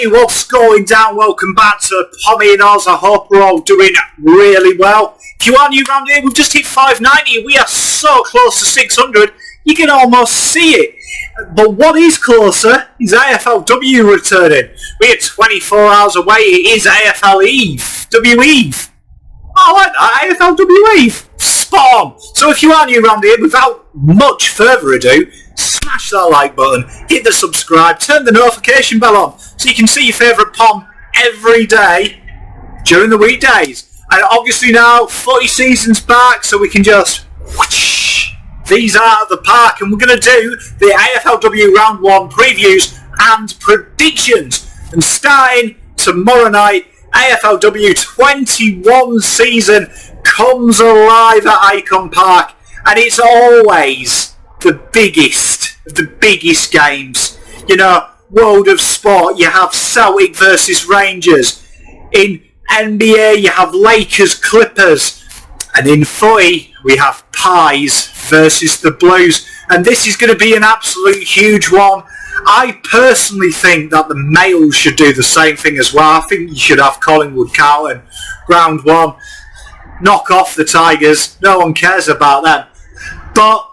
Hey, what's going down? Welcome back to Pommyinoz. I hope we're all doing really well. If you are new around here, we've just hit 590. We are so close to 600, you can almost see it. But what is closer is AFLW returning. We are 24 hours away. It is AFL Eve. W-Eve. Oh, I like that. AFLW Eve. Spot on. So if you are new around here, without much further ado, smash that like button, hit the subscribe, turn the notification bell on so you can see your favourite Pom every day during the weekdays. And obviously now, footy season's back, so we can just whoosh these out of the park, and we're going to do the AFLW Round 1 previews and predictions. And starting tomorrow night, AFLW 21 season comes alive at Icon Park, and it's always the biggest games. You know, world of sport, you have Celtic versus Rangers. In NBA, you have Lakers Clippers. And in footy, we have Pies versus the Blues. And this is going to be an absolute huge one. I personally think that the males should do the same thing as well. I think you should have Collingwood Carlton round 1. Knock off the Tigers. No one cares about them. But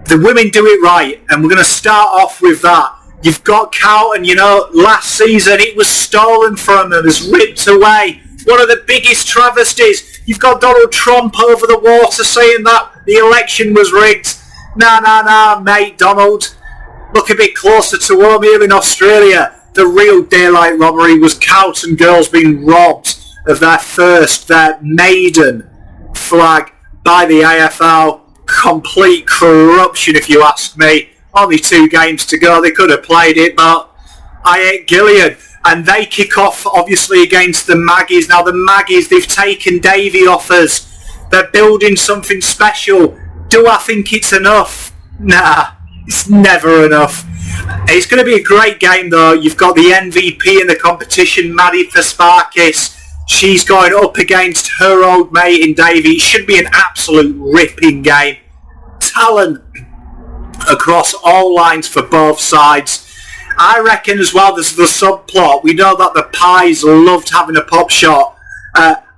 the women do it right, and we're going to start off with that. You've got Carlton, you know, last season it was stolen from them, it was ripped away. One of the biggest travesties. You've got Donald Trump over the water saying that the election was rigged. Nah, mate, Donald. Look a bit closer to home here in Australia. The real daylight robbery was Carlton girls being robbed of their maiden flag by the AFL. Complete corruption, if you ask me. Only 2 games to go. They could have played it, but I ain't Gillian. And they kick off, obviously, against the Maggies. Now, the Maggies, they've taken Davey off us. They're building something special. Do I think it's enough? Nah, it's never enough. It's going to be a great game, though. You've got the MVP in the competition, Maddie Pasparkis. She's going up against her old mate in Davey. It should be an absolute ripping game. Talent across all lines for both sides. I reckon as well there's the subplot. We know that the Pies loved having a pop shot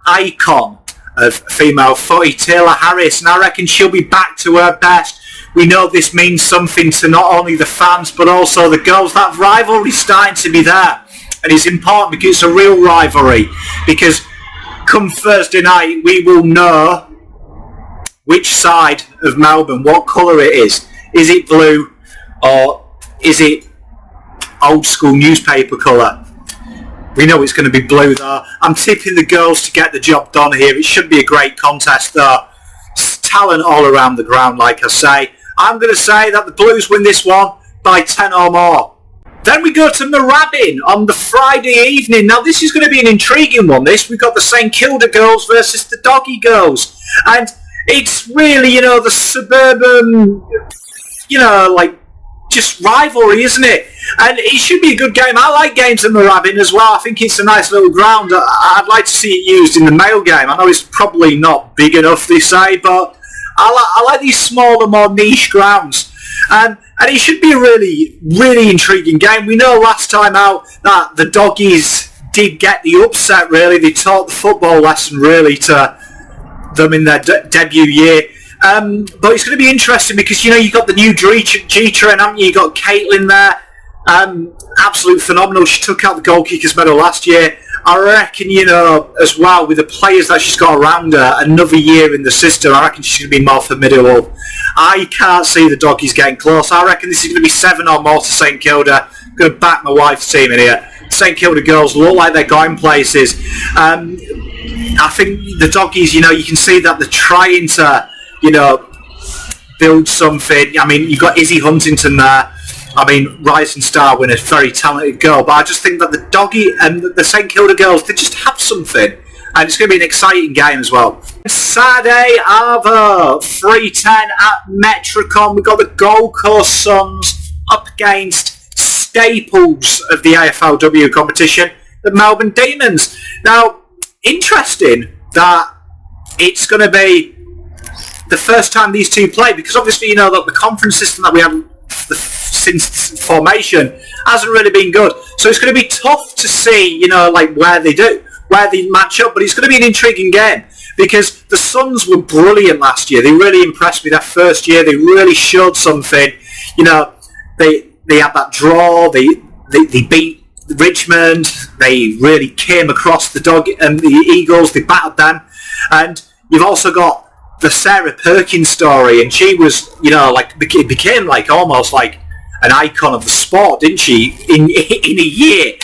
icon of female footy, Taylor Harris, and I reckon she'll be back to her best. We know this means something to not only the fans but also the girls. That rivalry's starting to be there, and it's important because it's a real rivalry, because come Thursday night we will know which side of Melbourne, what colour it is. Is it blue or is it old school newspaper colour? We know it's going to be blue though. I'm tipping the girls to get the job done here. It should be a great contest though. It's talent all around the ground, like I say. I'm going to say that the Blues win this one by 10 or more. Then we go to Moorabbin on the Friday evening. Now this is going to be an intriguing one, this. We've got the St Kilda girls versus the Doggy girls. And it's really, you know, the suburban, you know, like, just rivalry, isn't it? And it should be a good game. I like games at Moorabbin as well. I think it's a nice little ground. I'd like to see it used in the male game. I know it's probably not big enough, they say, but I like these smaller, more niche grounds. And it should be a really, really intriguing game. We know last time out that the Doggies did get the upset, really. They taught the football lesson, really, to them in their debut year. But it's going to be interesting because, you know, you've got the new G-Train, haven't you? You've got Caitlin there. Absolute phenomenal. She took out the goal kickers medal last year. I reckon, you know, as well, with the players that she's got around her, another year in the system, I reckon she's going to be more formidable. I can't see the Doggies getting close. I reckon this is going to be 7 or more to St Kilda. I'm going to back my wife's team in here. St Kilda girls look like they're going places. I think the Doggies, you know, you can see that they're trying to, you know, build something. I mean, you've got Izzy Huntington there. I mean, rising star winner, very talented girl. But I just think that the Doggy and the St Kilda girls, they just have something. And it's going to be an exciting game as well. Saturday, Arvo, 3:10 at Metricon. We've got the Gold Coast Suns up against staples of the AFLW competition, the Melbourne Demons. Now, interesting that it's going to be the first time these two play, because obviously you know that the conference system that we have, the since formation hasn't really been good. So it's going to be tough to see, where they match up. But it's going to be an intriguing game because the Suns were brilliant last year. They really impressed me their first year. They really showed something. They had that draw. They beat Richmond. They really came across the Eagles. They battered them. And you've also got the Sarah Perkins story, and she was, became almost like an icon of the sport, didn't she? In a year,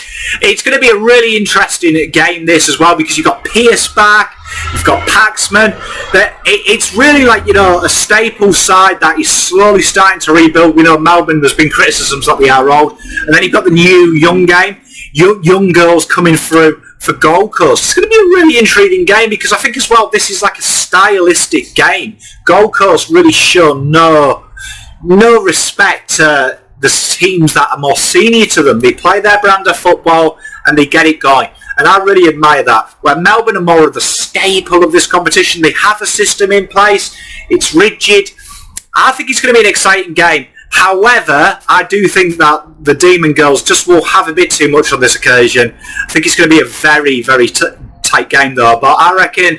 it's going to be a really interesting game this as well because you've got Pierce back, you've got Paxman. It's really a staple side that is slowly starting to rebuild. We know Melbourne, there's been criticisms that they are old, and then you've got the new young game, young girls coming through for Gold Coast. It's going to be a really intriguing game because I think as well this is like a stylistic game. Gold Coast really show no respect to the teams that are more senior to them. They play their brand of football and they get it going. And I really admire that. Where Melbourne are more of the staple of this competition. They have a system in place. It's rigid. I think it's going to be an exciting game. However, I do think that the Demon Girls just will have a bit too much on this occasion. I think it's going to be a very, very tight game though. But I reckon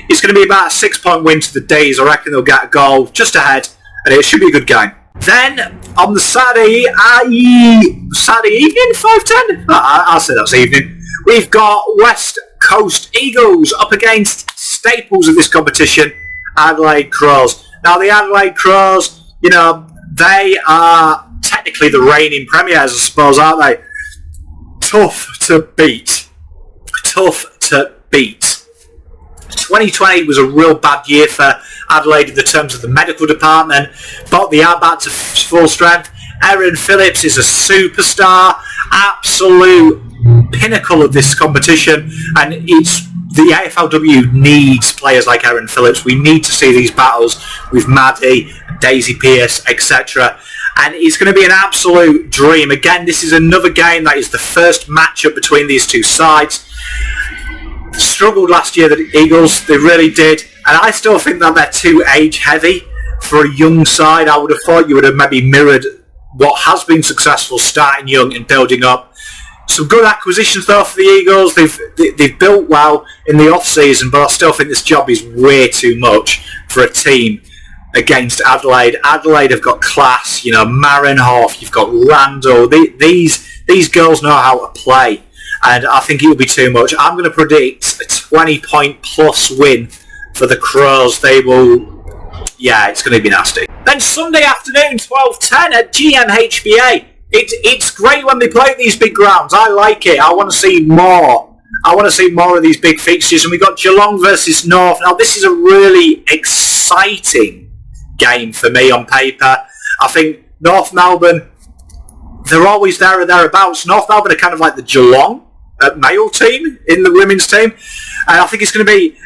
it's going to be about a 6-point win to the D's. I reckon they'll get a goal just ahead. And it should be a good game. Then, on the Saturday evening, 5:10? I'll say that's evening. We've got West Coast Eagles up against staples of this competition, Adelaide Crows. Now, the Adelaide Crows, they are technically the reigning premiers, I suppose, aren't they? Tough to beat. 2020 was a real bad year for Adelaide in the terms of the medical department, but they are back to full strength. Erin Phillips is a superstar, absolute pinnacle of this competition, and the AFLW needs players like Erin Phillips. We need to see these battles with Maddie, Daisy Pearce, etc. And it's going to be an absolute dream. Again, this is another game that is the first matchup between these two sides. Struggled last year, the Eagles, they really did, and I still think that they're too age heavy for a young side. I would have thought you would have maybe mirrored what has been successful, starting young and building up. Some good acquisitions though for the Eagles. They've built well in the off season, but I still think this job is way too much for a team against Adelaide. Adelaide have got class, Marinhoff, you've got Randall. These girls know how to play. And I think it will be too much. I'm going to predict a 20-point plus win for the Crows. It's going to be nasty. Then Sunday afternoon, 12:10 at GMHBA. It's great when they play at these big grounds. I like it. I want to see more. I want to see more of these big fixtures. And we've got Geelong versus North. Now, this is a really exciting game for me on paper. I think North Melbourne, they're always there or thereabouts. North Melbourne are kind of like the Geelong male team in the women's team, and I think it's going to be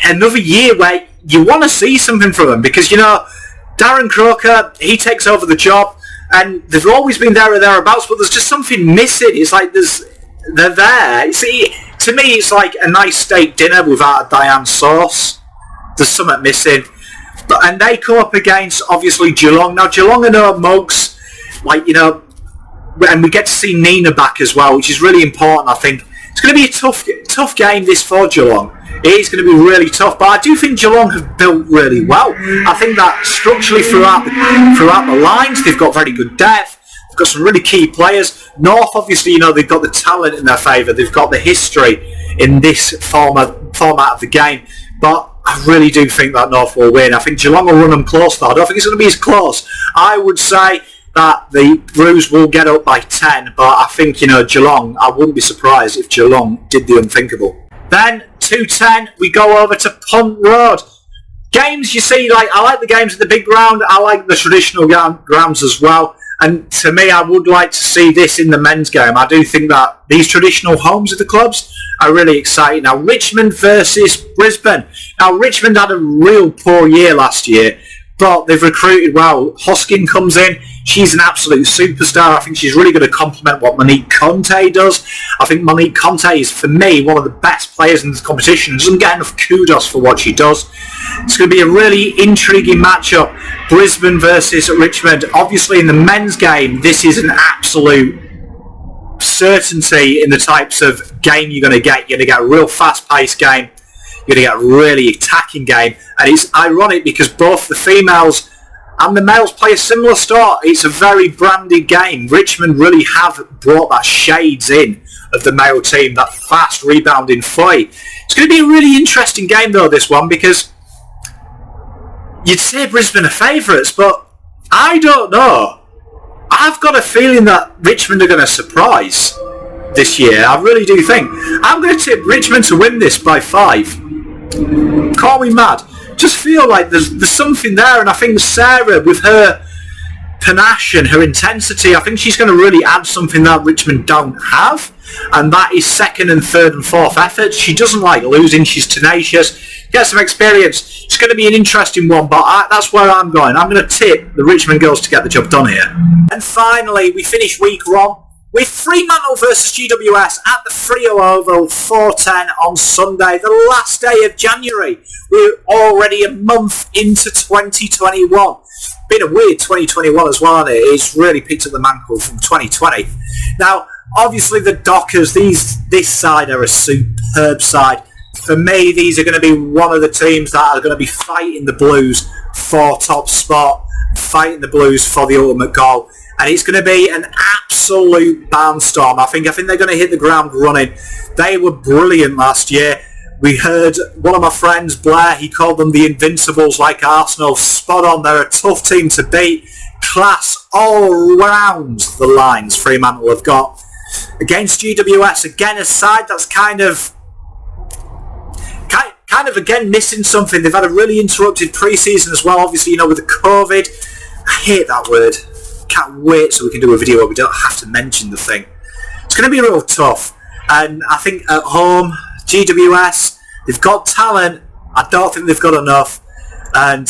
another year where you want to see something from them because Darren Croker, he takes over the job, and they've always been there or thereabouts, but there's just something missing. It's like they're there. See, to me, it's like a nice steak dinner without a Diane sauce. There's something missing, and they come up against obviously Geelong. Now Geelong are no mugs, and we get to see Nina back as well, which is really important. I think it's going to be a tough game this for Geelong. It is going to be really tough, but I do think Geelong have built really well. I think that structurally throughout the lines, they've got very good depth. They've got some really key players. North, obviously, they've got the talent in their favour. They've got the history in this format of the game, but I really do think that North will win. I think Geelong will run them close, though. I don't think it's going to be as close. I would say that the Blues will get up by 10, but I think, Geelong, I wouldn't be surprised if Geelong did the unthinkable. Then, 2:10, we go over to Punt Road. Games, you see, I like the games at the big ground, I like the traditional grounds as well, and to me, I would like to see this in the men's game. I do think that these traditional homes of the clubs are really exciting. Now, Richmond versus Brisbane. Now, Richmond had a real poor year last year, but they've recruited well. Hoskin comes in. She's an absolute superstar. I think she's really going to complement what Monique Conte does. I think Monique Conte is, for me, one of the best players in this competition. Doesn't get enough kudos for what she does. It's going to be a really intriguing matchup. Brisbane versus Richmond. Obviously, in the men's game, this is an absolute certainty in the types of game you're going to get. You're going to get a real fast-paced game. You're going to get a really attacking game. And it's ironic because both the females and the males play a similar start. It's a very branded game. Richmond really have brought that shades in of the male team, that fast rebounding fight. It's going to be a really interesting game though, this one, because you'd say Brisbane are favourites, but I don't know. I've got a feeling that Richmond are going to surprise this year. I really do think. I'm going to tip Richmond to win this by 5. Call me mad. Just feel like there's something there, and I think Sarah, with her panache and her intensity, I think she's going to really add something that Richmond don't have, and that is second and third and fourth efforts. She doesn't like losing. She's tenacious. Get some experience. It's going to be an interesting one, but that's where I'm going. I'm going to tip the Richmond girls to get the job done here. And finally, we finish week 1 with Fremantle versus GWS at the Freo Oval, 4:10 on Sunday, the last day of January. We're already a month into 2021. Been a weird 2021 as well, hasn't it? It's really picked up the mantle from 2020. Now, obviously the Dockers, this side are a superb side. For me, these are going to be one of the teams that are going to be fighting the Blues for top spot, fighting the Blues for the ultimate goal. And it's going to be an absolute barnstorm. I think they're going to hit the ground running. They were brilliant last year. We heard one of my friends, Blair, he called them the Invincibles, like Arsenal. Spot on. They're a tough team to beat. Class all round the lines Fremantle have got. Against GWS, again, a side that's kind of again missing something. They've had a really interrupted pre-season as well, obviously, with the COVID. I hate that word. Can't wait so we can do a video where we don't have to mention the thing. It's going to be real tough, and I think at home, GWS, they've got talent. I don't think they've got enough, and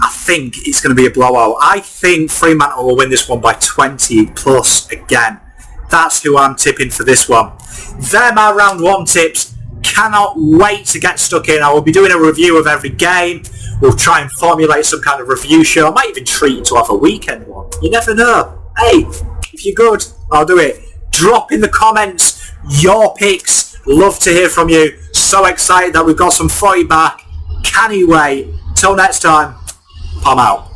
I think it's going to be a blowout. I think Fremantle will win this one by 20 plus again. That's who I'm tipping for this one. They're my round 1 tips. Cannot wait to get stuck in. I will be doing a review of every game. We'll try and formulate some kind of review show. I might even treat you to have a weekend one. You never know. Hey, if you're good, I'll do it. Drop in the comments your picks. Love to hear from you. So excited that we've got some footy back. Can you wait? Till next time, I'm out.